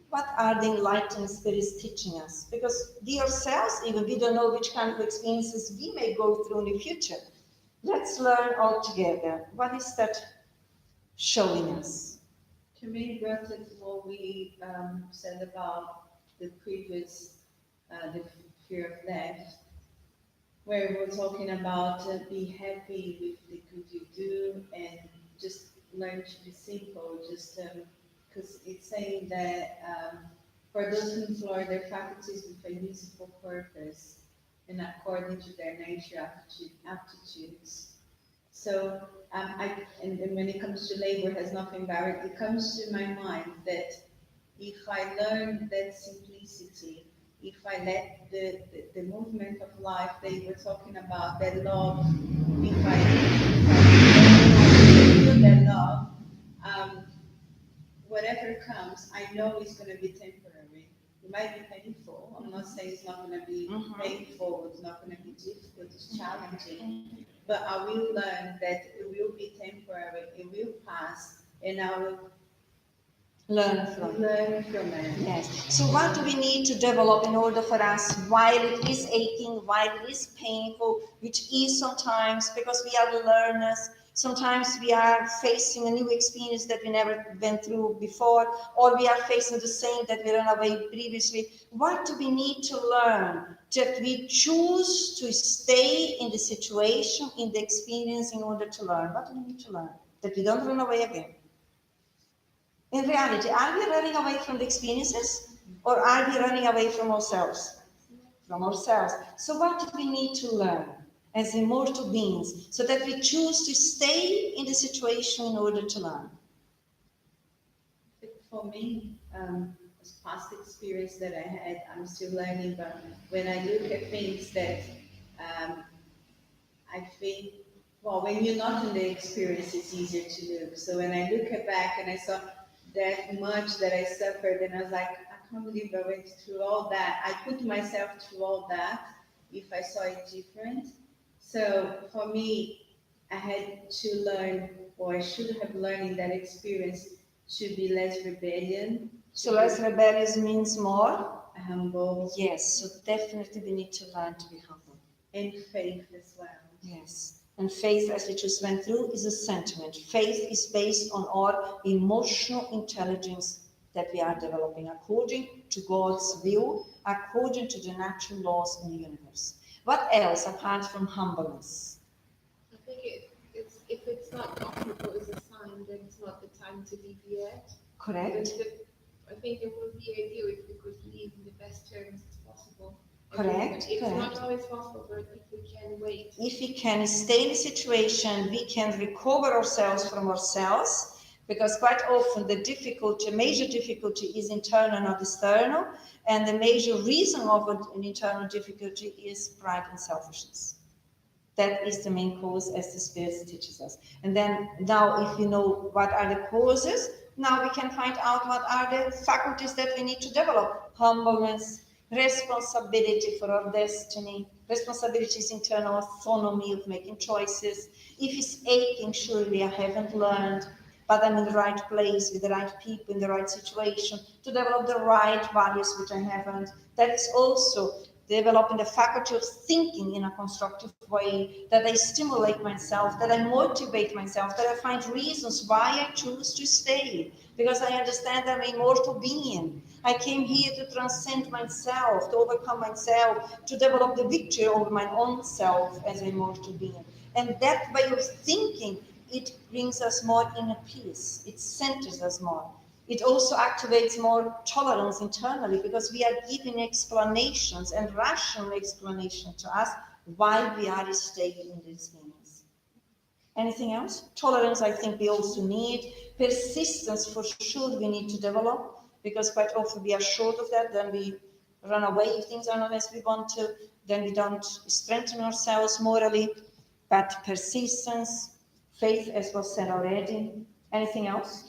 What are the enlightened spirits teaching us? Because we ourselves, even we don't know which kind of experiences we may go through in the future. Let's learn all together. What is that showing us? To me, brought it to what we said about the previous, the fear of death, where we're talking about be happy with the good you do and just learn to be simple, just because it's saying that for those who employ their faculties with a useful purpose and according to their nature aptitudes. So, and when it comes to labor, it has nothing barren. It comes to my mind that if I learn that simplicity, if I let the movement of life they were talking about, that love, if I feel that love, whatever comes, I know it's going to be temporary. It might be painful. I'm not saying it's not going to be painful, it's not going to be difficult, it's challenging. But I will learn that it will be temporary, it will pass, and I will Learn from it. Yes. So what do we need to develop in order for us, while it is aching, while it is painful, which is sometimes because we are learners, sometimes we are facing a new experience that we never went through before, or we are facing the same that we ran away previously. What do we need to learn? That we choose to stay in the situation, in the experience in order to learn. What do we need to learn? That we don't run away again. In reality, are we running away from the experiences, or are we running away from ourselves? From ourselves. So what do we need to learn as immortal beings so that we choose to stay in the situation in order to learn? For me, as past experience that I had, I'm still learning, but when I look at things that I think, well, when you're not in the experience, it's easier to look. So when I look back and I saw that much that I suffered, and I was like, I can't believe I went through all that. I put myself through all that if I saw it different. So for me, I had to learn, or I should have learned in that experience, to be less rebellion. So less rebellious means more? Humble. Yes, so definitely we need to learn to be humble. And faith as well. Yes. And faith, as we just went through, is a sentiment. Faith is based on our emotional intelligence that we are developing according to God's will, according to the natural laws in the universe. What else apart from humbleness? I think if it's not comfortable as a sign, then it's not the time to leave yet. Correct. I think it would be ideal if we could leave in the best terms as possible. Correct. It's not always possible, but if we can wait. If we can stay in the situation, we can recover ourselves from ourselves, because quite often the difficulty, major difficulty is internal, not external, and the major reason of an internal difficulty is pride and selfishness. That is the main cause, as the Spirit teaches us. And then now, if we know what are the causes, now we can find out what are the faculties that we need to develop. Humbleness, responsibility for our destiny. Responsibility is internal autonomy of making choices. If it's aching, surely I haven't learned, but I'm in the right place with the right people in the right situation to develop the right values, which I haven't. That is also developing the faculty of thinking in a constructive way, that I stimulate myself, that I motivate myself, that I find reasons why I choose to stay, because I understand I'm an immortal being. I came here to transcend myself, to overcome myself, to develop the victory over my own self as an immortal being. And that way of thinking, it brings us more inner peace, it centers us more. It also activates more tolerance internally, because we are giving explanations and rational explanations to us why we are staying in this experience. Anything else? Tolerance, I think we also need. Persistence, for sure, we need to develop, because quite often we are short of that, then we run away if things are not as we want to, then we don't strengthen ourselves morally. But persistence, faith, as was said already. Anything else?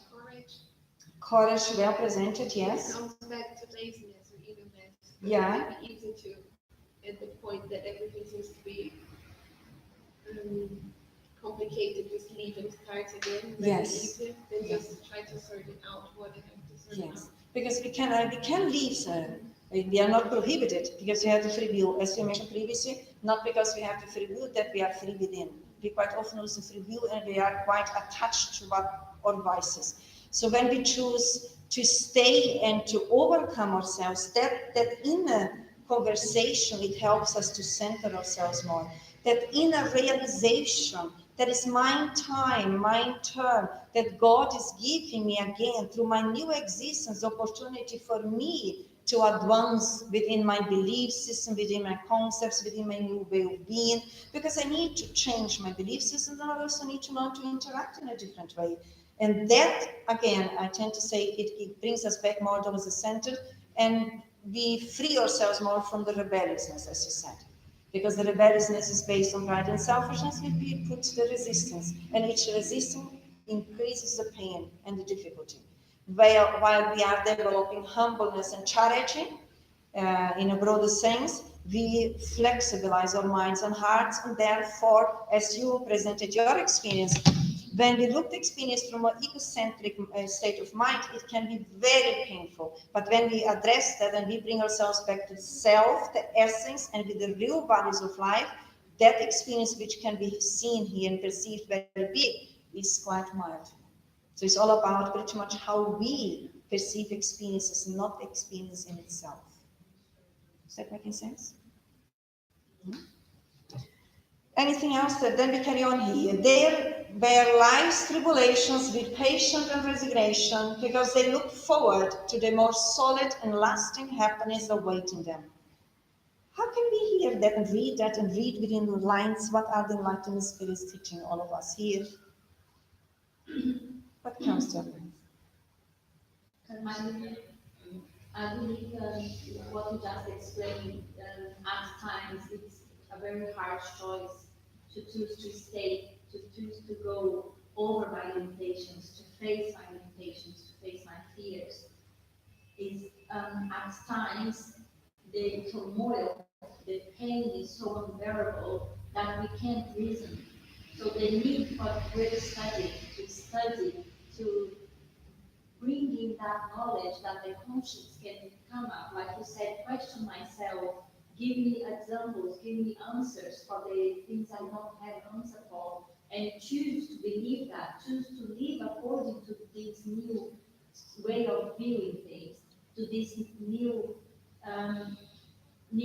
Courage, well presented, yes. It comes back to laziness or eagerness. Yeah. It would be easy to, at the point that everything seems to be complicated, just leave and start again. Yes. Easier than just try to sort it out what I have to sort out. Because we can leave, we are not prohibited, because we have the free will, as you mentioned previously, not because we have the free will that we are free within. We quite often lose the free will, and we are quite attached to our vices. So when we choose to stay and to overcome ourselves, that inner conversation, it helps us to center ourselves more. That inner realization, that is my time, my turn, that God is giving me again through my new existence, opportunity for me to advance within my belief system, within my concepts, within my new way of being, because I need to change my belief system, and I also need to learn to interact in a different way. And that, again, I tend to say it brings us back more towards the center, and we free ourselves more from the rebelliousness, as you said. Because the rebelliousness is based on pride and selfishness, we put the resistance, and each resistance increases the pain and the difficulty. While we are developing humbleness and charity, in a broader sense, we flexibilize our minds and hearts, and therefore, as you presented your experience, when we look at experience from an egocentric state of mind, it can be very painful. But when we address that and we bring ourselves back to self, the essence, and with the real values of life, that experience which can be seen here and perceived very big is quite mild. So it's all about pretty much how we perceive experiences, not experience in itself. Is that making sense? Anything else? Then we carry on here. They bear life's tribulations with patience and resignation because they look forward to the more solid and lasting happiness awaiting them. How can we hear that and read within the lines what are the Enlightened Spirits teaching all of us here? What comes to mind? I believe what you just explained, at times it's a very hard choice to choose to stay, to choose to go over my limitations, to face my limitations, to face my fears. Is at times the turmoil, the pain is so unbearable that we can't reason. So the need for great study, to bring in that knowledge that the conscience can come up, like you said, question myself, give me examples, give me answers for the things I don't have answer for, and choose to believe that, choose to live according to this new way of viewing things, to these new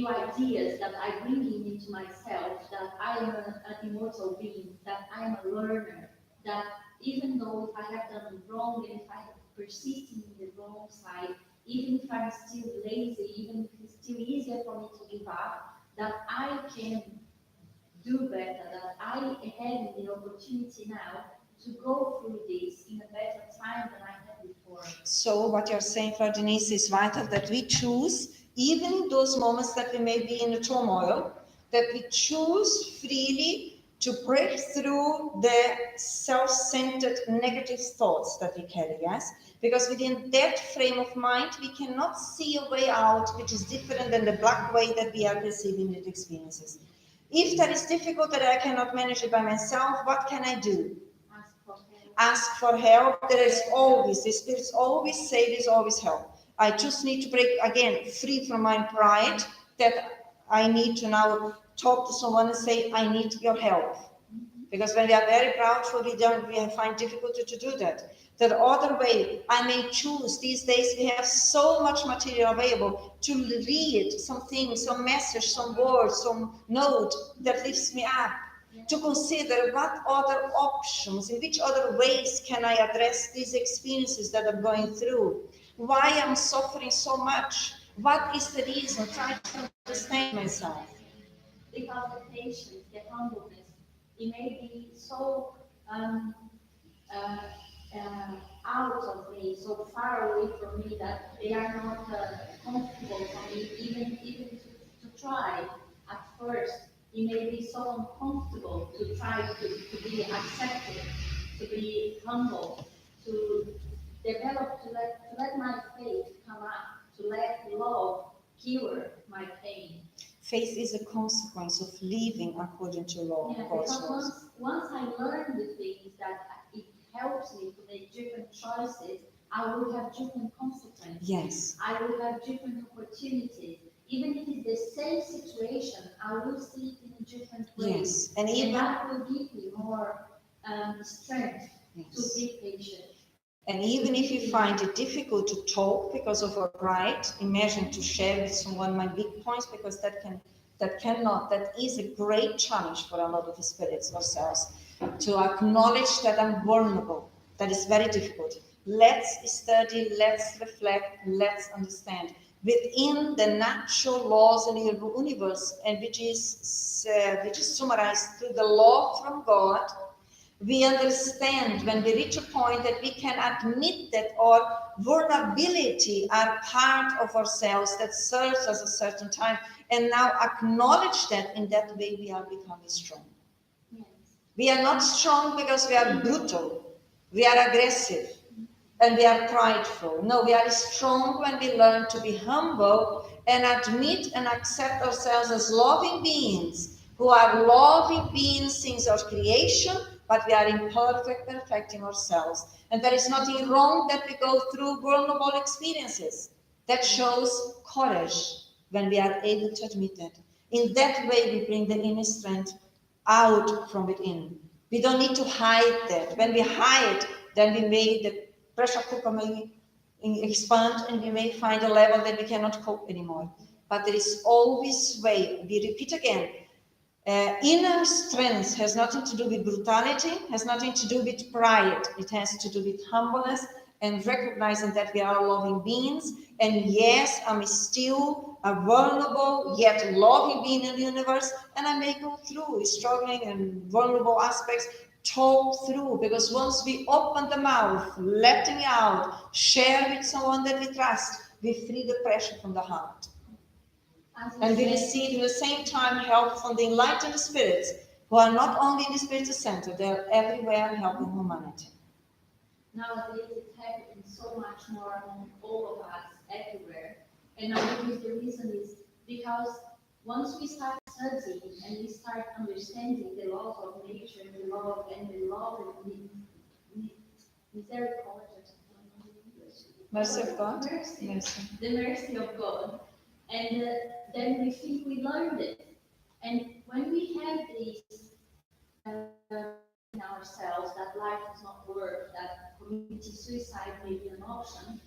ideas that I bring into myself, that I am an immortal being, that I am a learner, that even though if I have done wrong and if I have persisted in the wrong side, even if I'm still lazy, even if it's still easier for me to give up, that I can do better, that I have the opportunity now to go through this in a better time than I had before. So what you're saying, Frau Denise, is vital that we choose, even in those moments that we may be in a turmoil, that we choose freely to break through the self-centered negative thoughts that we carry, yes? Because within that frame of mind, we cannot see a way out which is different than the black way that we are perceiving the experiences. If that is difficult, that I cannot manage it by myself, what can I do? Ask for help. There is always, the spirits always say there's always help. I just need to break, again, free from my pride, that I need to now talk to someone and say, I need your help. Because when we are very proudful, we find difficulty to do that. The other way, I may choose, these days we have so much material available, to read some things, some message, some words, some note that lifts me up. To consider what other options, in which other ways can I address these experiences that I'm going through? Why I'm suffering so much? What is the reason? Try to understand myself. Because the patience, the humbleness, it may be so out of me, so far away from me that they are not comfortable for me, even to try at first. It may be so uncomfortable to try to be accepted, to be humble, to develop, to let my faith come up, to let love cure my pain. Faith is a consequence of living according to law. Yeah, because once I learn the things that it helps me to make different choices, I will have different consequences. Yes. I will have different opportunities. Even if it's the same situation, I will see it in a different way. Yes. And that will give me more strength to be patient. And even if you find it difficult to talk because of our pride, imagine to share with someone my big points, because that is a great challenge for a lot of spirits ourselves, to acknowledge that I'm vulnerable. That is very difficult. Let's study, let's reflect, let's understand. Within the natural laws in the universe, and which is summarized through the law from God, we understand when we reach a point that we can admit that our vulnerability are part of ourselves that serves us a certain time, and now acknowledge that. In that way we are becoming strong. Yes. We are not strong because we are brutal, we are aggressive, and we are prideful. No, we are strong when we learn to be humble and admit and accept ourselves as loving beings, who are loving beings since our creation, but we are imperfect, perfecting ourselves. And there is nothing wrong that we go through vulnerable experiences. That shows courage when we are able to admit that. In that way, we bring the inner strength out from within. We don't need to hide that. When we hide, then we may, the pressure cooker may expand and we may find a level that we cannot cope anymore. But there is always way. We repeat again, inner strength has nothing to do with brutality, has nothing to do with pride. It has to do with humbleness and recognizing that we are loving beings. And yes, I'm still a vulnerable yet loving being in the universe, and I may go through struggling and vulnerable aspects. Talk through, because once we open the mouth, letting out, share with someone that we trust, we free the pressure from the heart. And we receive at the same time help from the enlightened spirits, who are not only in the Spiritist Center, they're everywhere helping humanity. Nowadays it's happening so much more among all of us, everywhere. And I believe the reason is because once we start studying and we start understanding the laws of nature, the law and the misericordia, Mercy of God. mercy, the mercy of God. And then we think we learned it. And when we have these in ourselves that life does not work, that committing suicide may be an option,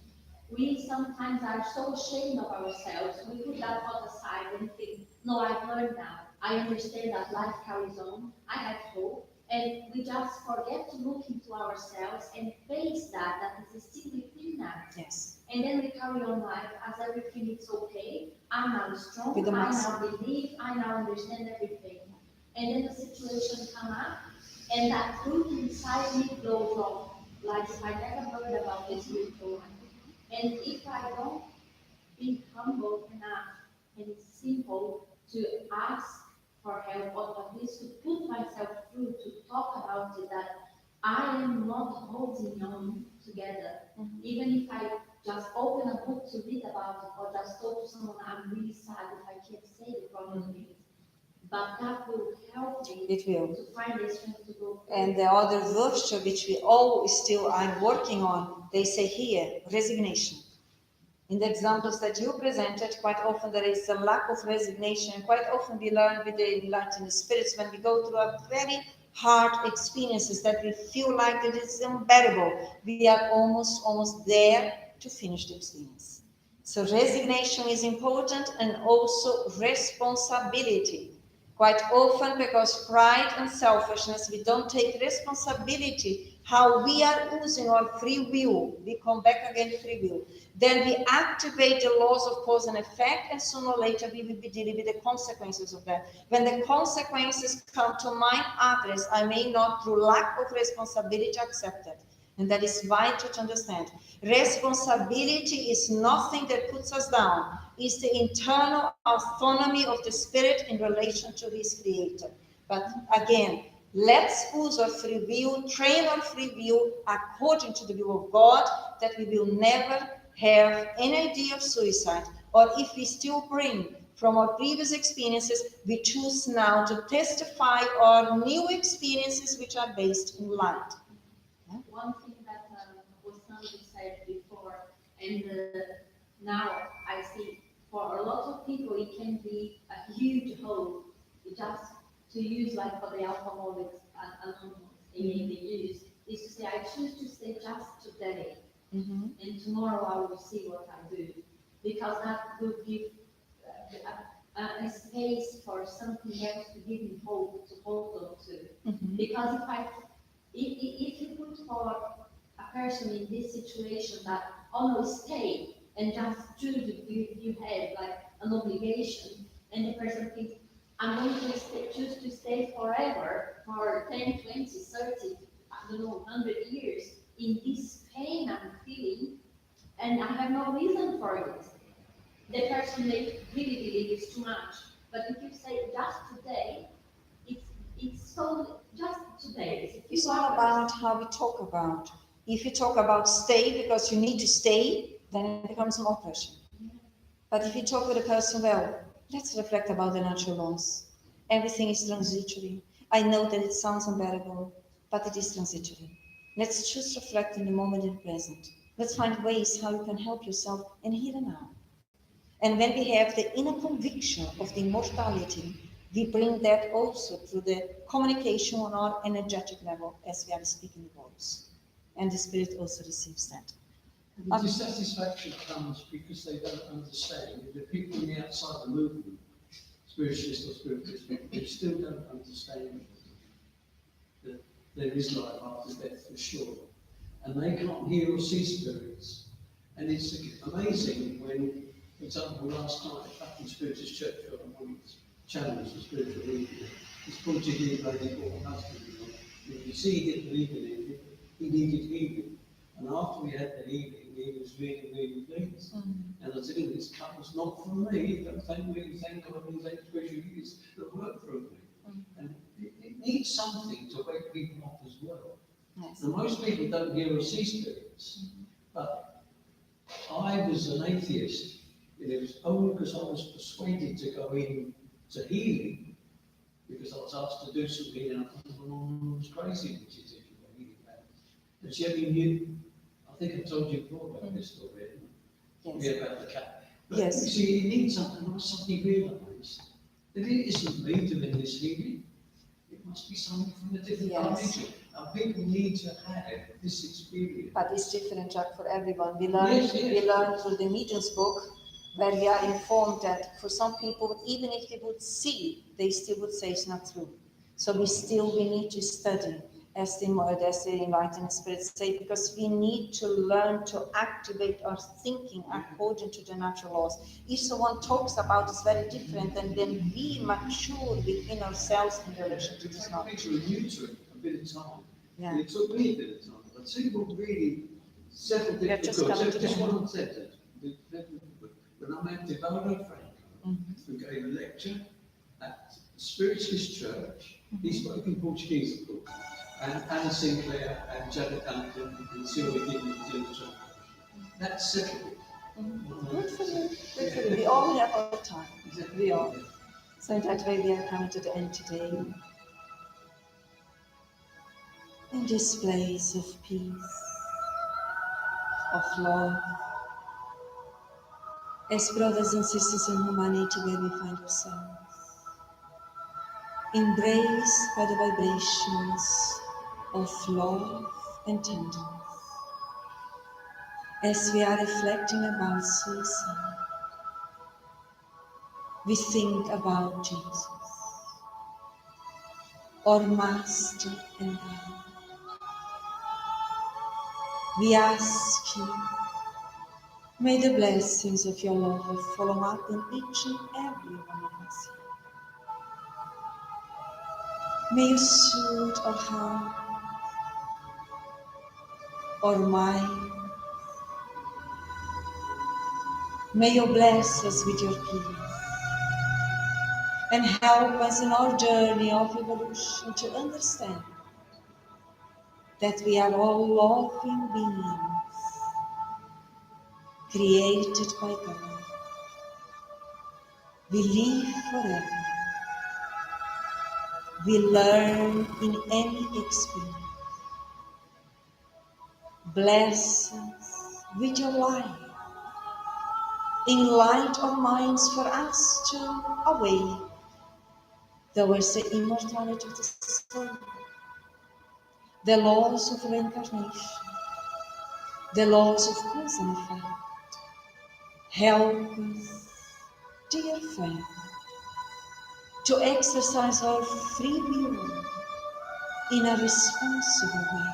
we sometimes are so ashamed of ourselves. We put that thought aside and think, no, I've learned now. I understand that life carries on. I have hope. And we just forget to look into ourselves and face that is still within us. Yes. And then we carry on life as everything is okay. I'm now strong. With the I maxim. now believe. I now understand everything. And then the situation comes up, and that truth inside me blows off. Like if I never heard about this before. And if I don't be humble enough and simple to ask for help, or at least to put myself through to talk about it, that I am not holding on together. Even if I just open a book to read about it, or just talk to someone, I'm really sad if I can't say the problem is. But that will help me It will. to find the strength to go. And the other virtue which we all still are working on, they say here, resignation. In the examples that you presented, quite often there is a lack of resignation. Quite often we learn with the enlightened spirits when we go through a very hard experiences that we feel like it is unbearable. We are almost there to finish the experience. So resignation is important, and also responsibility. Quite often, because pride and selfishness, we don't take responsibility how we are using our free will. We come back again to free will. Then we activate the laws of cause and effect, and sooner or later we will be dealing with the consequences of that. When the consequences come to my address, I may not, through lack of responsibility, accept it. And that is vital to understand. Responsibility is nothing that puts us down. It's the internal autonomy of the spirit in relation to his creator. But again, let's use our free will, train our free will according to the will of God, that we will never have any idea of suicide. Or if we still bring from our previous experiences, we choose now to testify our new experiences which are based in light. One thing that was somebody said before, and now I see for a lot of people it can be a huge hope just to use, like for the alcoholics and they use, is to say, I choose to stay just today, and tomorrow I will see what I do, because that will give a space for something else to give me hope to hold on to. Because if you put for a person in this situation that almost stay and just choose you have like an obligation, and the person thinks, I'm going to choose to stay forever for 10, 20, 30, I don't know, 100 years in this pain I'm feeling, and I have no reason for it. The person may really believe it's too much. But if you say just today, it's so just today. It's all about how we talk about. If you talk about stay because you need to stay, then it becomes more pressure. But if you talk with a person, well, let's reflect about the natural laws. Everything is transitory. I know that it sounds unbearable, but it is transitory. Let's just reflect in the moment and present. Let's find ways how you can help yourself in here and now. And when we have the inner conviction of the immortality, we bring that also through the communication on our energetic level as we are speaking the voice. And the spirit also receives that. The dissatisfaction comes because they don't understand. The people on the outside of the movement, spiritualists or spiritists, they still don't understand that there is life after death for sure. And they can't hear or see spirits. And it's amazing when, for example, last night, back in Spiritist Church, I wanted to challenge the spiritual leader. This Portuguese lady brought a husband, and you see he didn't believe in it, he needed healing. And after we had the healing, he was really, really pleased. And I said, this cup was not from me. Don't thank me, thank God, and thank spiritual leaders that work through me. And it needs something to wake people up as well. Yes. And most people don't hear or see spirits. But I was an atheist. And it was only because I was persuaded to go in to healing, because I was asked to do some healing, and I thought, I was crazy, which is if you were healing that. And she only knew, I think I told you before about this story, Yes. yeah, about the cat. But Yes. you see, you need something, and I suddenly realised that it isn't me doing this healing. It must be something from a different Yes. dimension. And people need to have this experience. But it's different, Jack, for everyone. We Yes. learn through the medium's book, where we are informed that for some people, even if they would see, they still would say it's not true. So we need to study, as the Enlightened Spirits say, because we need to learn to activate our thinking according to the natural laws. If someone talks about it's very different, and then we mature within ourselves in relation to this knowledge. People are new to it a bit of time. Yeah. And it took me a bit of time. But people really, several They're different just groups, coming to just the one sentence. When I met Devono Franco, who gave a lecture at Spiritist Church, he spoke in Portuguese, of course, and Anna Sinclair and Janet Duncan and Sylvia Gibbons doing the translation. That settled it. Good for you. Good for you. We all have our time. We all. So in that way, we are coming to the end today. In this place of peace, of love, as brothers and sisters in humanity where we find ourselves, embraced by the vibrations of love and tenderness, as we are reflecting about suicide, we think about Jesus, our Master and God. We ask you, may the blessings of your love follow up in each and every one of us. May you soothe our heart, our mind. May you bless us with your peace and help us in our journey of evolution to understand that we are all loving beings created by God. We live forever. We learn in any experience. Bless us with your light. Enlighten our minds for us to awake towards the immortality of the soul, the laws of reincarnation, the laws of cause and effect. Help us, dear friend, to exercise our free will in a responsible way,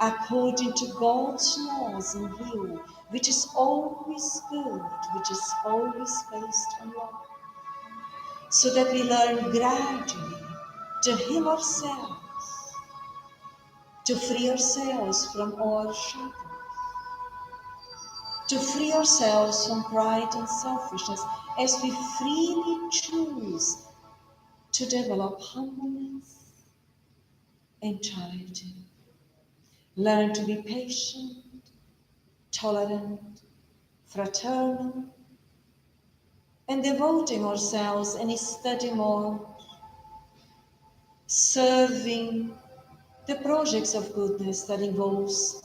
according to God's laws and will, which is always good, which is always based on love, so that we learn gradually to heal ourselves, to free ourselves from our shackles, to free ourselves from pride and selfishness, as we freely choose to develop humbleness and charity. Learn to be patient, tolerant, fraternal, and devoting ourselves and study more, serving the projects of goodness that involves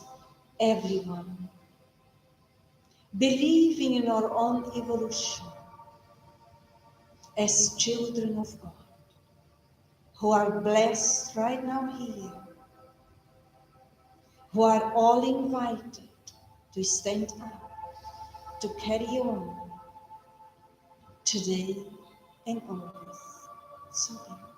everyone, believing in our own evolution as children of God, who are blessed right now here, who are all invited to stand up, to carry on today and always. So be it.